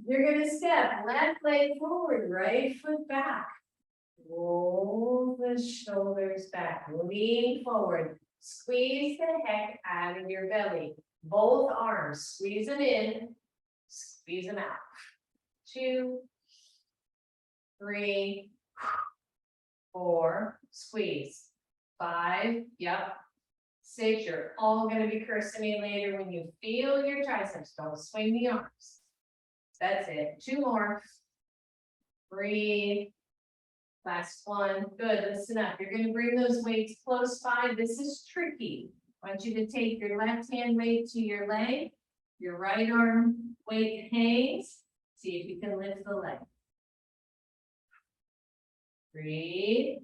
You're gonna step left leg forward, right foot back. Roll the shoulders back, lean forward, squeeze the heck out of your belly. Both arms, squeeze them in, squeeze them out. 2, 3, 4, squeeze. 5, yep. 6, you're all gonna be cursing me later when you feel your triceps. Don't swing the arms. That's it. 2 more. Breathe. Last one. Good. Listen up. You're going to bring those weights close by. This is tricky. I want you to take your left hand weight to your leg. Your right arm weight hangs. See if you can lift the leg. Breathe.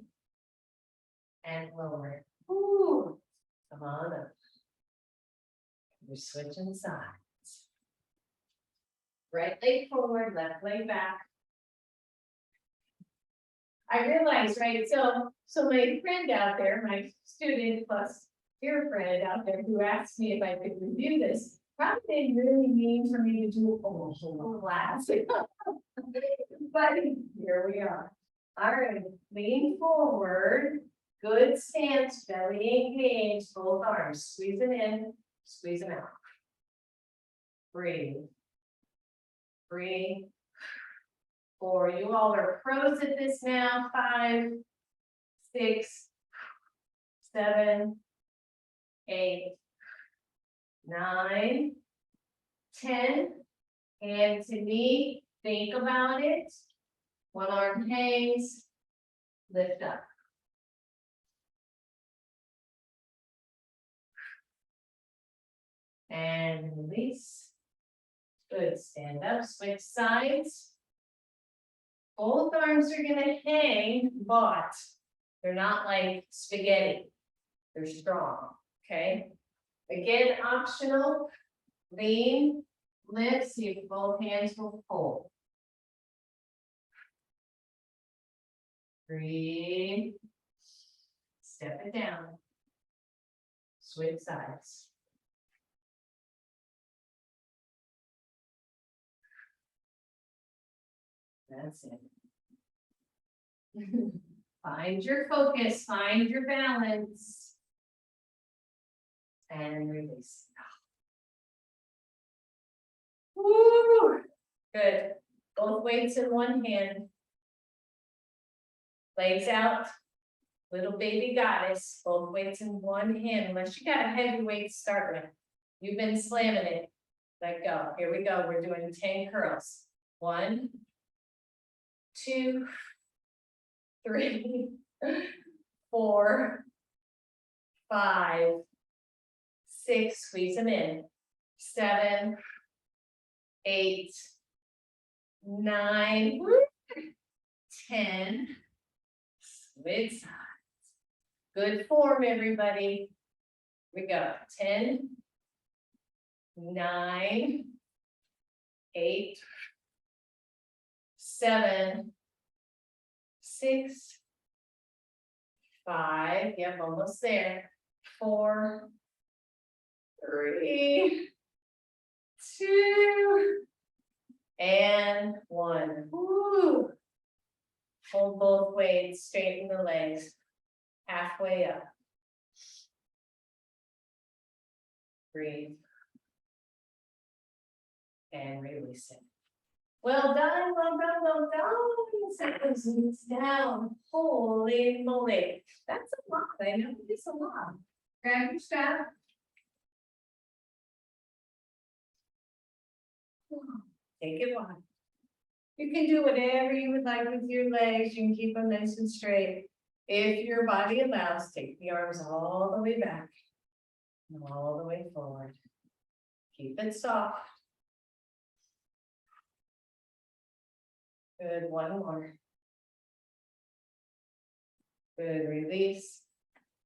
And lower. Ooh. Come on up. You're switching sides. Right leg forward, left leg back. I realized, right, so my friend out there, my student plus dear friend out there who asked me if I could review this, probably didn't really mean for me to do a whole class. But here we are. All right, lean forward, good stance, belly engaged, both arms, squeeze them in, squeeze them out. Breathe. Breathe. 4, you all are pros at this now. 5, 6, 7, 8, 9, 10. Hand to knee, think about it. One arm hangs, lift up. And release. Good, stand up, switch sides. Both arms are gonna hang, but they're not like spaghetti. They're strong, okay? Again, optional, lean, lift, see if both hands will pull. Breathe. Step it down. Switch sides. That's it. Find your focus, find your balance. And release. Woo! Good. Both weights in one hand. Legs out. Little baby goddess. Both weights in one hand. Unless you got a heavy weight to start with. You've been slamming it. Let go. Here we go. We're doing 10 curls. 1, 2, 3, 4, 5, 6, squeeze them in. 7, 8, 9, 10. Switch sides. Good form, everybody. We go. 10, 9, 8, 7, 6, 5. Yep, almost there. 4, 3, 2, and 1. Woo. Hold both weights, straighten the legs, halfway up. Breathe. And release it. Well done, well done, well done. Set those knees down. Holy moly. That's a lot. I know it's a lot. Grab your strap. Take it wide. You can do whatever you would like with your legs. You can keep them nice and straight. If your body allows, take the arms all the way back. And all the way forward. Keep it soft. Good, one more. Good, release.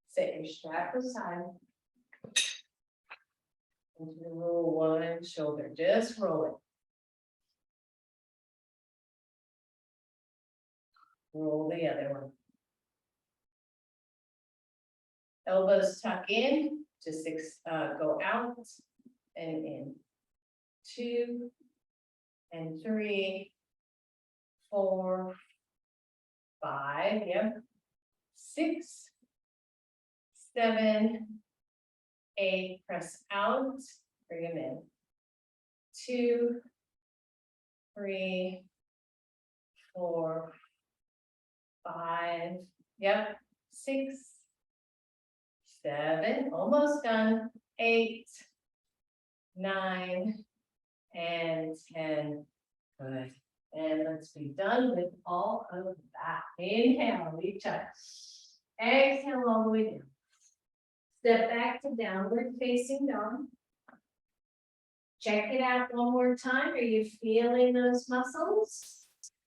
Set your strap aside. And roll one shoulder, just roll it. Roll the other one. Elbows tuck in, just go out and in. 2 and 3, 4, 5, yep. 6, 7, 8, press out, bring them in. 2, 3, 4, 5, yep. 6, 7, almost done. 8, 9, and 10. Good. And let's be done with all of that. Inhale, reach up. Exhale all the way down. Step back to downward facing dog. Check it out one more time. Are you feeling those muscles?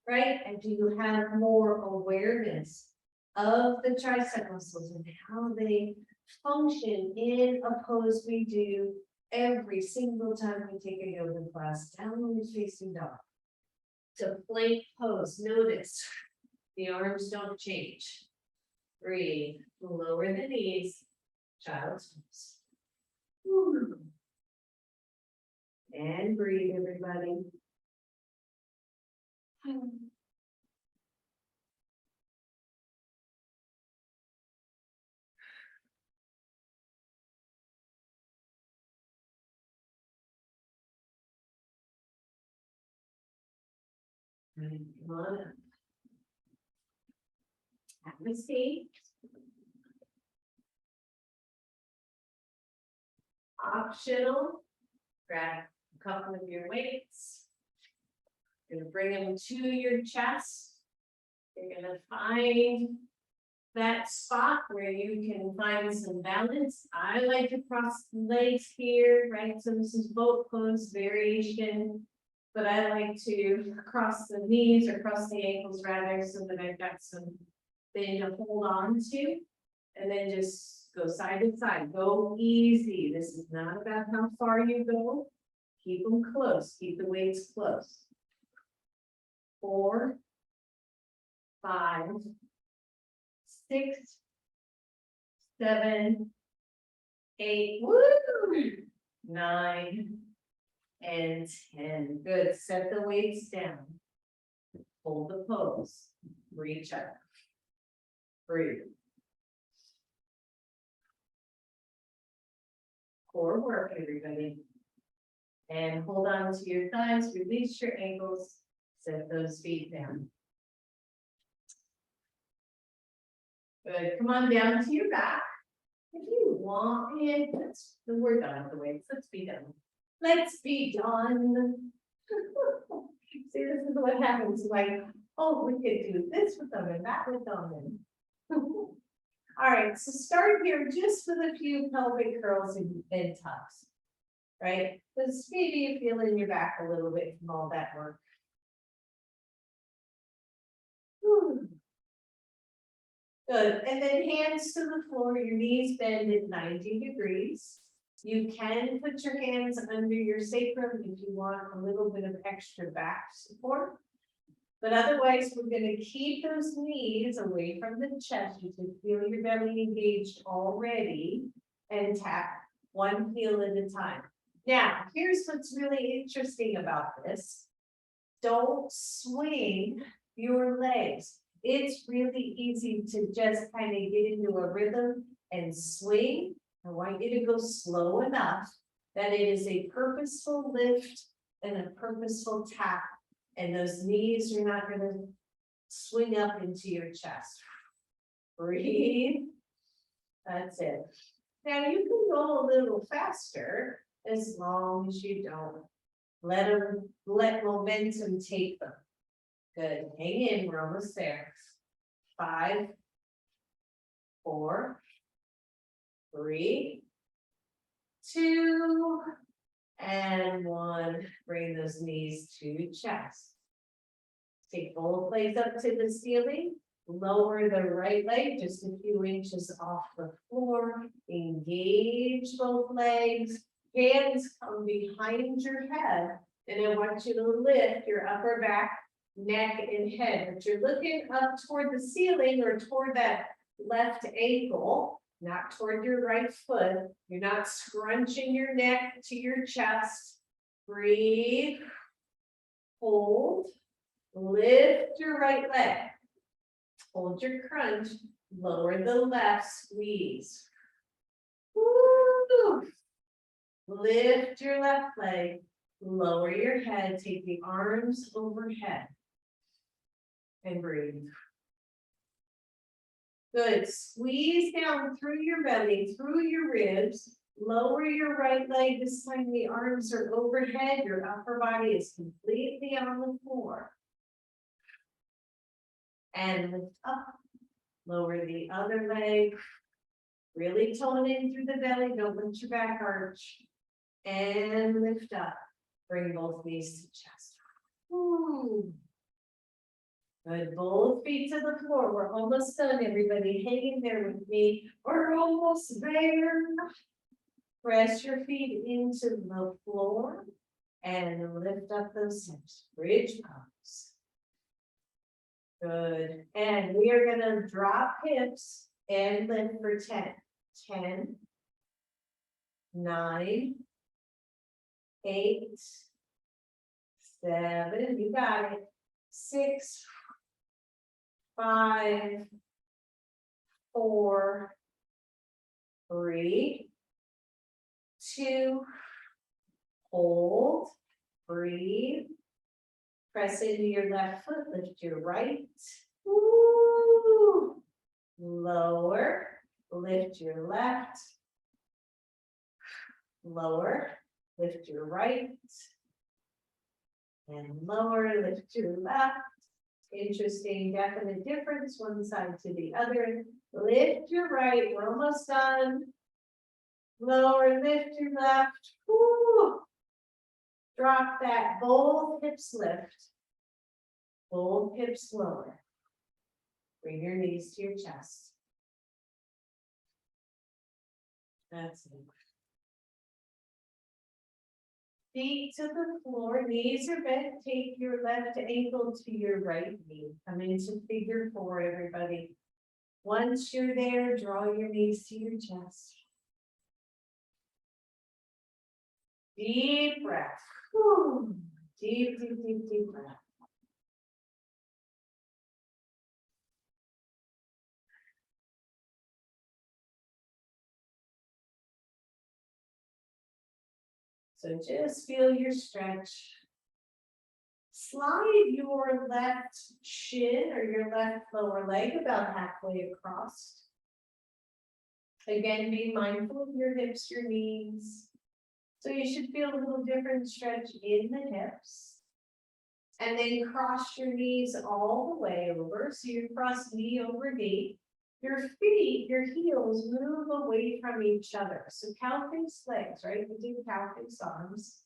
Right? And do you have more awareness of the tricep muscles and how they function in a pose we do every single time we take a yoga class? Downward facing dog. To plank pose, notice the arms don't change. Breathe, lower the knees, child's pose. And breathe, everybody. And come on up. Have a seat. Optional. Grab a couple of your weights. You're gonna bring them to your chest. You're gonna find that spot where you can find some balance. I like to cross the legs here, right? So this is boat pose variation. but I like to cross the knees or cross the ankles rather, so that I've got some thing to hold on to. And then just go side to side, go easy. This is not about how far you go. Keep them close, keep the weights close. 4, 5, 6, 7, 8, woo, 9, and 10. Good. Set the weights down. Hold the pose. Reach up. Breathe. Core work, everybody. And hold on to your thighs. Release your ankles. Set those feet down. Good. Come on down to your back. If you want it, we're done with the weights. Let's be done. Let's be done. See, this is what happens. Like, oh, we could do this with them and that with them. All right, so start here just with a few pelvic curls and tucks, right? Because maybe you feel in your back a little bit from all that work. Good, and then hands to the floor, your knees bend at 90 degrees. You can put your hands under your sacrum if you want a little bit of extra back support. But otherwise, we're going to keep those knees away from the chest. You can feel your belly engaged already and tap one heel at a time. Now, here's what's really interesting about this. Don't swing your legs. It's really easy to just kind of get into a rhythm and swing. I want you to go slow enough that it is a purposeful lift and a purposeful tap. And those knees are not going to swing up into your chest. Breathe. That's it. Now you can go a little faster as long as you don't let momentum take them. Good. Hang in. We're almost there. 5, 4, 3, 2, and 1. Bring those knees to chest. Take both legs up to the ceiling. Lower the right leg just a few inches off the floor. Engage both legs. Hands come behind your head. And I want you to lift your upper back, neck, and head. But you're looking up toward the ceiling or toward that left ankle, not toward your right foot. You're not scrunching your neck to your chest. Breathe. Hold. Lift your right leg. Hold your crunch. Lower the left, squeeze. Woo. Lift your left leg. Lower your head. Take the arms overhead. And breathe. Good. Squeeze down through your belly, through your ribs. Lower your right leg. This time the arms are overhead. Your upper body is completely on the floor. And lift up. Lower the other leg. Really tone in through the belly. Don't let your back arch. And lift up. Bring both knees to chest. Ooh. Good. Both feet to the floor. We're almost done, everybody. Hang in there with me. We're almost there. Press your feet into the floor and lift up those hips. Bridge pose. Good. And we are going to drop hips and lift for 10. 10, 9, 8, 7, you got it. 6, 5, 4, 3, 2, hold, breathe, press into your left foot, lift your right, woo, lower, lift your left, lower, lift your right, and lower, lift your left. Interesting, definite difference, one side to the other. Lift your right, we're almost done. Lower, lift your left. Woo. Drop that, both hips lift. Both hips lower. Bring your knees to your chest. That's it. Feet to the floor, knees are bent. Take your left ankle to your right knee. Come into figure four, everybody. Once you're there, draw your knees to your chest. Deep breath. Whew. Deep, deep, deep, deep breath. So just feel your stretch. Slide your left shin or your left lower leg about halfway across. Again, be mindful of your hips, your knees. So you should feel a little different stretch in the hips. And then cross your knees all the way over. So you cross knee over knee. Your feet, your heels move away from each other. So cow face legs, right? We do cow face arms,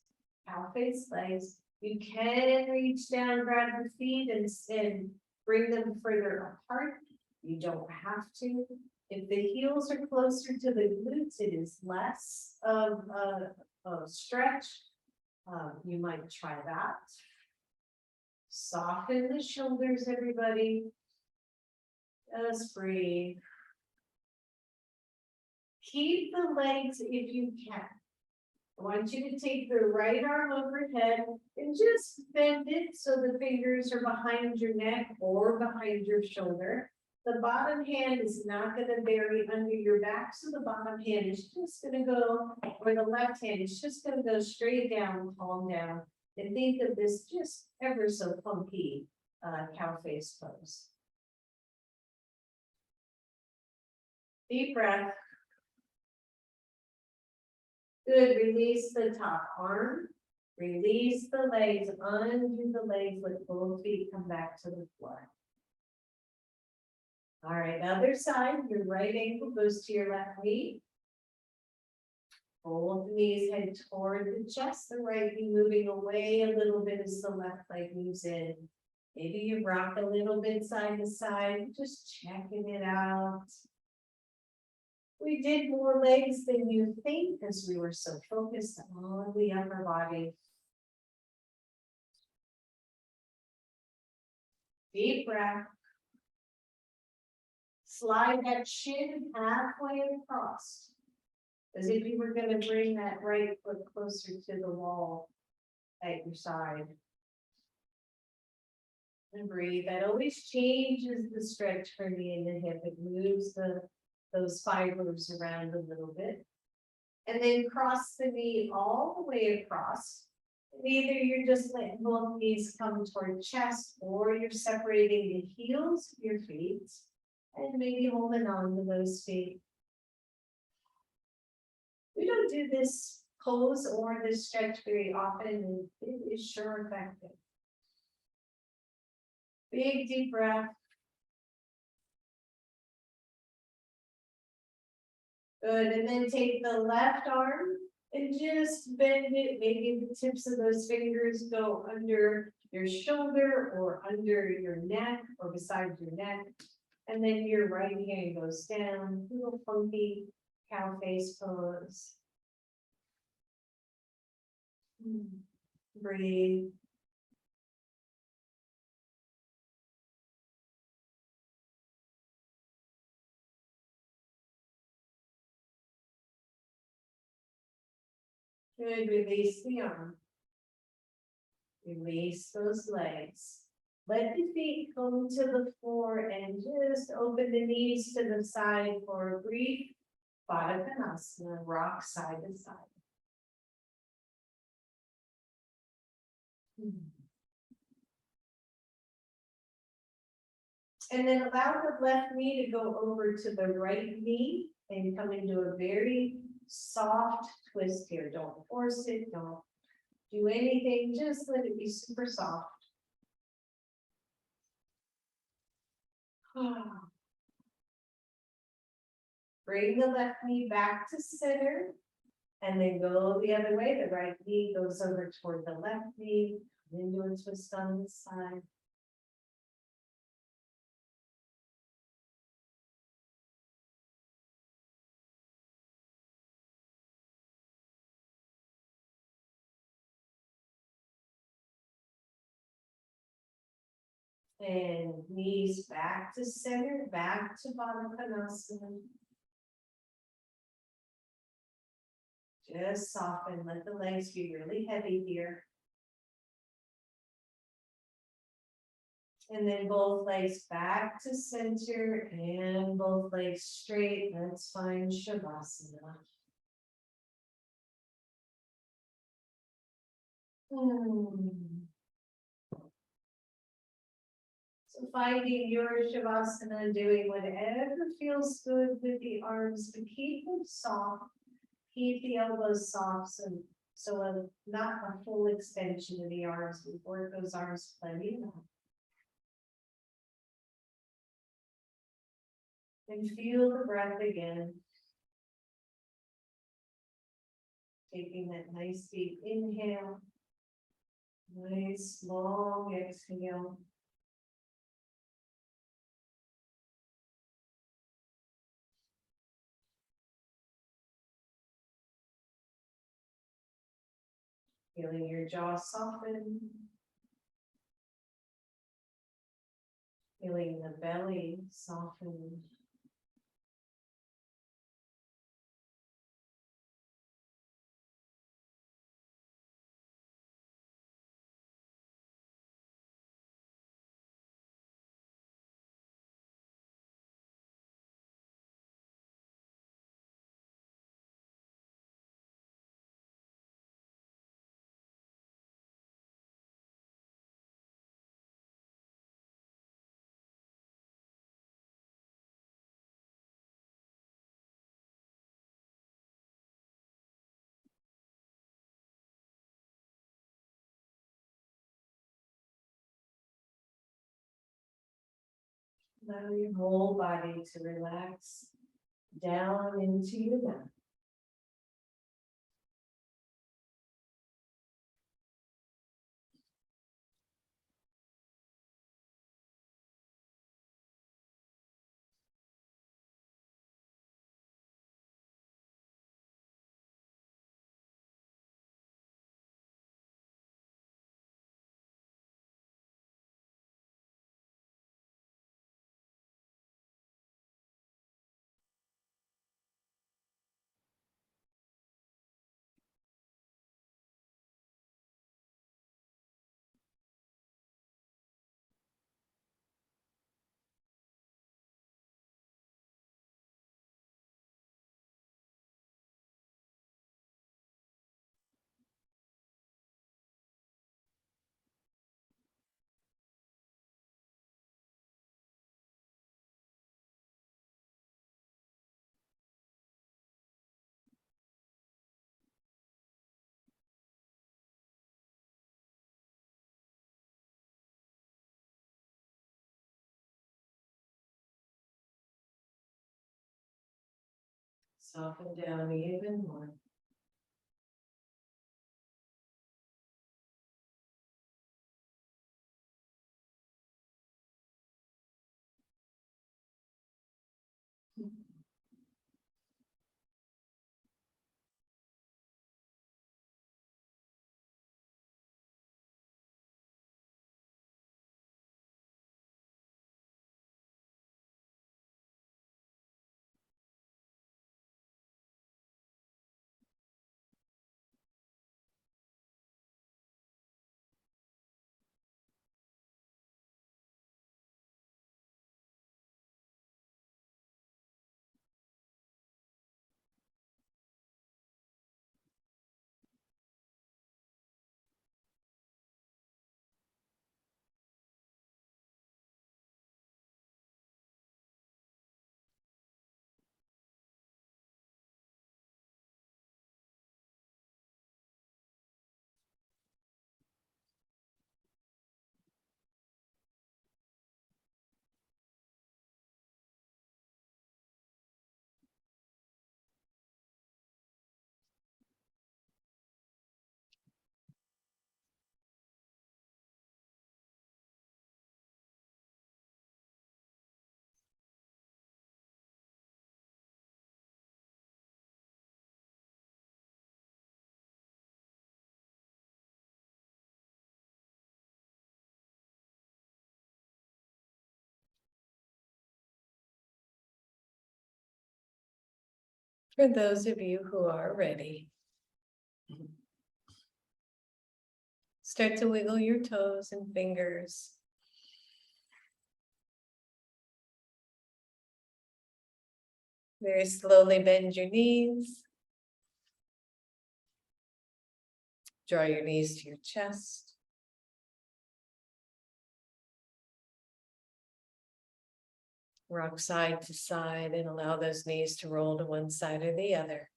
cow face legs. You can reach down, grab your feet and bring them further apart. You don't have to. If the heels are closer to the glutes, it is less of a stretch. You might try that. Soften the shoulders, everybody. Just breathe. Keep the legs if you can. I want you to take the right arm overhead and just bend it so the fingers are behind your neck or behind your shoulder. The bottom hand is not going to bury under your back, so the bottom hand is just going to go, or the left hand is just going to go straight down, palm down. And think of this just ever so funky cow face pose. Deep breath. Good, release the top arm. Release the legs, undo the legs, let both feet come back to the floor. All right, other side, your right ankle goes to your left knee. Both knees head toward the chest, the right knee moving away a little bit as the left leg moves in. Maybe you rock a little bit side to side, just checking it out. We did more legs than you think because we were so focused on the upper body. Deep breath. Slide that shin halfway across, as if you were going to bring that right foot closer to the wall at your side. And breathe. That always changes the stretch for me in the hip. It moves those fibers around a little bit. And then cross the knee all the way across. And either you're just letting both knees come toward chest, or you're separating the heels of your feet and maybe holding on to those feet. We don't do this pose or this stretch very often, and it is sure effective. Big deep breath. Good, and then take the left arm and just bend it. Maybe the tips of those fingers go under your shoulder or under your neck or beside your neck. And then your right hand goes down, little funky cow face pose. Breathe. Good, release the arm. Release those legs. Let the feet come to the floor and just open the knees to the side for a brief Padasana, rock side to side. And then allow the left knee to go over to the right knee and come into a very soft twist here. Don't force it, don't do anything, just let it be super soft. Bring the left knee back to center And then go the other way, the right knee goes over toward the left knee, then do a twist on this side. And knees back to center, back to Baddha Konasana. Just soften, let the legs be really heavy here. And then both legs back to center and both legs straight. Let's find Shavasana. So finding your Shavasana, doing whatever feels good with the arms, but keep them soft. Keep the elbows soft, not a full extension of the arms. We work those arms plenty enough. And feel the breath again. Taking that nice deep inhale. Nice long exhale. Feeling your jaw soften. Feeling the belly soften. Allow your whole body to relax down into your mat. Soften down even more. For those of you who are ready, start to wiggle your toes and fingers. Very slowly bend your knees. Draw your knees to your chest. Rock side to side and allow those knees to roll to one side or the other.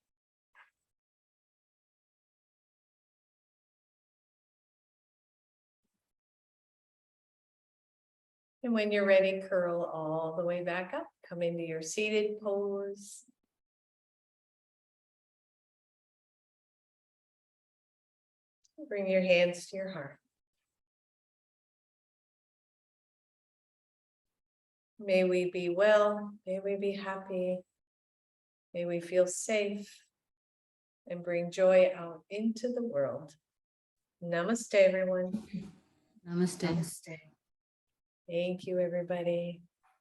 And when you're ready, curl all the way back up. Come into your seated pose. Bring your hands to your heart. May we be well, may we be happy, may we feel safe, and bring joy out into the world. Namaste, everyone. Namaste. Namaste. Thank you, everybody.